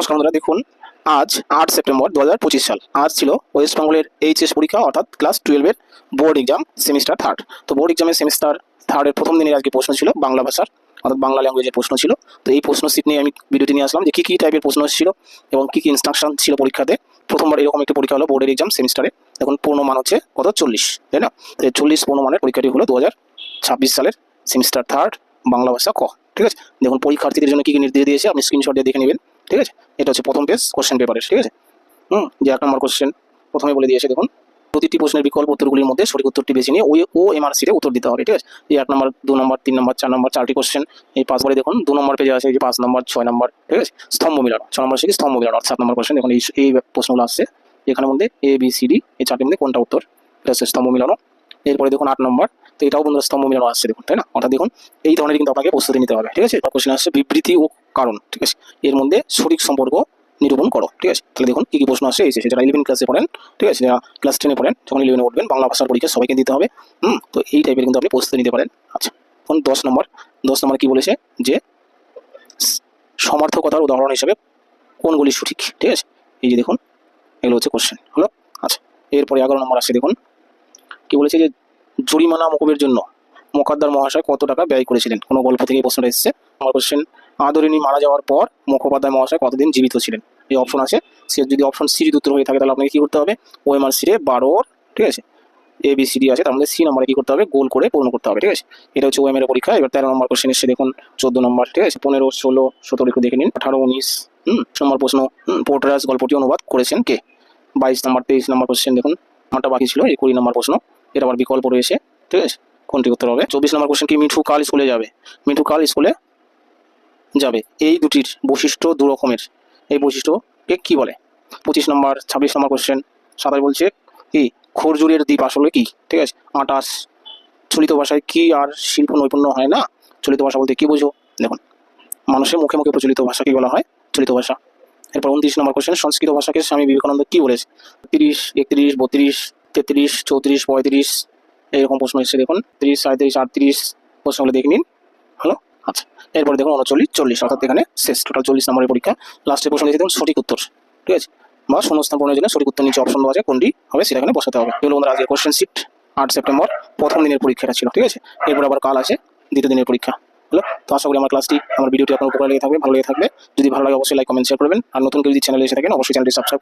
নমস্কার বন্ধুরা, দেখুন আজ 8 সেপ্টেম্বর 2025 সাল। আজ ছিল ওয়েস্ট বেঙ্গলের এইচএস পরীক্ষা অর্থাৎ ক্লাস 12 এর বোর্ড এক্সাম সেমিস্টার থার্ড। তো বোর্ড এক্সামের সেমিস্টার থার্ডের প্রথম দিনের আজকে প্রশ্ন ছিল বাংলা ভাষার অর্থাৎ বাংলা ল্যাঙ্গুয়েজের প্রশ্ন ছিল। তো এই প্রশ্ন সিট নিয়ে আমি ভিডিওটি নিয়ে আসলাম যে কী টাইপের প্রশ্ন ছিল এবং কী ইনস্ট্রাকশন ছিল পরীক্ষাতে। প্রথমবার এরকম একটি পরীক্ষা হলো বোর্ডের এক্সাম সেমিস্টারে। এখন পূর্ণ মান হচ্ছে কত 40, তাই না? তো 40 পূর্ণ মানের পরীক্ষাটি হলো 2026 সালের সেমিস্টার থার্ড বাংলা ভাষা ক। ঠিক আছে, দেখুন পরীক্ষার্থীদের জন্য কী নির্দেশ দিয়েছে আপনি স্ক্রিনশট দিয়ে দেখে নেবেন। ঠিক আছে, এটা হচ্ছে প্রথম পেজ কোশ্চেন পেপারের। ঠিক আছে, যে 1 নম্বর কোশ্চেন প্রথমে বলে দিয়েছে, দেখুন প্রতিটি প্রশ্নের বিকল্প উত্তরগুলির মধ্যে সঠিক উত্তরটি বেছে নিয়ে OMR শিটে উত্তর দিতে হবে। ঠিক আছে, এই 1 নম্বর, 2 নম্বর, 3 নম্বর, 4 নম্বর 4টি কোশ্চেন। এই 5 পরে দেখুন 2 নম্বর পেজে আছে এই যে 5 নম্বর, 6 নম্বর। ঠিক আছে, স্তম্ভ মিলানো। 6 নম্বর শিখি স্তম্ভ মিলানো। 7 নম্বর কোশ্চেন দেখুন এই প্রশ্নগুলো আসছে এখানের মধ্যে ABCD এই 4টির মধ্যে কোনটা উত্তর, এটা হচ্ছে স্তম্ভ মিলানো। এরপরে দেখুন 8 নম্বর, তো এটাও বন্ধুরা স্তম্ভ মিলানো আসছে দেখুন, তাই না? অর্থাৎ দেখুন এই ধরনের কিন্তু আপনাকে প্রস্তুতি নিতে হবে। ঠিক আছে, কোশ্চেন আসছে বিবৃতি ও কারণ। ঠিক আছে, এর মধ্যে সঠিক সম্পর্ক নিরূপণ করো। ঠিক আছে, তাহলে দেখুন কী প্রশ্ন আসছে এসেছে, যারা 11 ক্লাসে পড়েন, ঠিক আছে, যারা ক্লাস 10-এ পড়েন, যখন 11-এ উঠবেন বাংলা ভাষার পরীক্ষা সবাইকে দিতে হবে। তো এই টাইপের কিন্তু আপনি প্রস্তুতি নিতে পারেন। আচ্ছা, এখন 10 নম্বর কি বলেছে যে সমার্থকতার উদাহরণ হিসেবে কোনগুলি সঠিক। ঠিক আছে, এই যে দেখুন এগুলো হচ্ছে কোশ্চেন হলো। আচ্ছা, এরপরে 11 নম্বর আসছে, দেখুন কি বলেছে যে জরিমানা মকুবের জন্য মোকাদ্দার মহাশয় কত টাকা ব্যয় করেছিলেন। কোনো গল্প থেকে এই প্রশ্নটা এসেছে। আমার কোশ্চেন, আদরিণী মারা যাওয়ার পর মুখোপাধ্যায় মহাশয় কতদিন জীবিত ছিলেন। এই অপশন আছে, সে যদি অপশন সি যদি উত্তর হয়ে থাকে তাহলে আপনাকে কী করতে হবে, OMR শিটে 12, ঠিক আছে, ABCD আছে, তার মধ্যে সি নম্বরে কী করতে হবে, গোল করে পূর্ণ করতে হবে। ঠিক আছে, এটা হচ্ছে OMR এর পরীক্ষা। এবার 13 নম্বর কোশ্চেন এসে দেখুন 14 নম্বর, ঠিক আছে, 15, 16, 17 একটু দেখে নিন, 18, 19 নম্বর প্রশ্ন, পোর্টরাস গল্পটি অনুবাদ করেছেন কে। 22 নম্বর, 23 নম্বর কোশ্চেন দেখুন আমারটা বাকি ছিল, এই 20 নম্বর প্রশ্ন, এটা আবার বিকল্প রয়েছে। ঠিক আছে, কোনটি উত্তর হবে। 24 নম্বর কোশ্চেন কি, মিঠু কাল স্কুলে যাবে। মিঠু কাল স্কুলে যাবে, এই দুটির বৈশিষ্ট্য দু রকমের, এই বৈশিষ্ট্যকে কি বলে। 25 নম্বর, 26 নম্বর কোশ্চেন 27 বলছে কি, খরজুরের দ্বীপ আসলে কি। ঠিক আছে, 28 চলিত ভাষায় কি আর শিল্প নৈপুণ্য হয় না। চলিত ভাষা বলতে কি বোঝো, দেখুন মানুষের মুখে মুখে প্রচলিত ভাষা কি বলা হয়, চলিত ভাষা। এরপর 29 নম্বর কোশ্চেন, সংস্কৃত ভাষাকে স্বামী বিবেকানন্দ কি বলেছে। 30, 31, 32, 33, 34, 35 এইরকম প্রশ্ন এসেছে দেখুন, 30, 37, 38 প্রশ্নগুলো দেখে নিন। হ্যালো, আচ্ছা, এরপরে দেখুন 39, 40 অর্থাৎ এখানে শেষ, টোটাল 40 নম্বরের পরীক্ষা। লাস্টের প্রশ্ন দেখে দেখুন সঠিক উত্তর। ঠিক আছে, বা শূন্যস্থান পূরণের জন্য সঠিক উত্তর নিচে অপশন দেওয়া আছে, কোনটি হবে সেটা এখানে বসাতে হবে। এগুলো আমাদের আজকের কোশ্চেন শিট 8 সেপ্টেম্বর প্রথম দিনের পরীক্ষাটা ছিল। ঠিক আছে, এরপর আবার কাল আছে দ্বিতীয় দিনের পরীক্ষা। হলো, তো আশা করি আমার ভিডিওটি আপনার উপকার লেগে থাকবে, ভালো লেগে থাকবে। যদি ভালো লাগে অবশ্যই লাইক, কমেন্ট, শেয়ার করবেন। আর নতুন কেউ যদি চ্যানেলে এসে থাকেন অবশ্যই চ্যানেলটি সাবস্ক্রাইব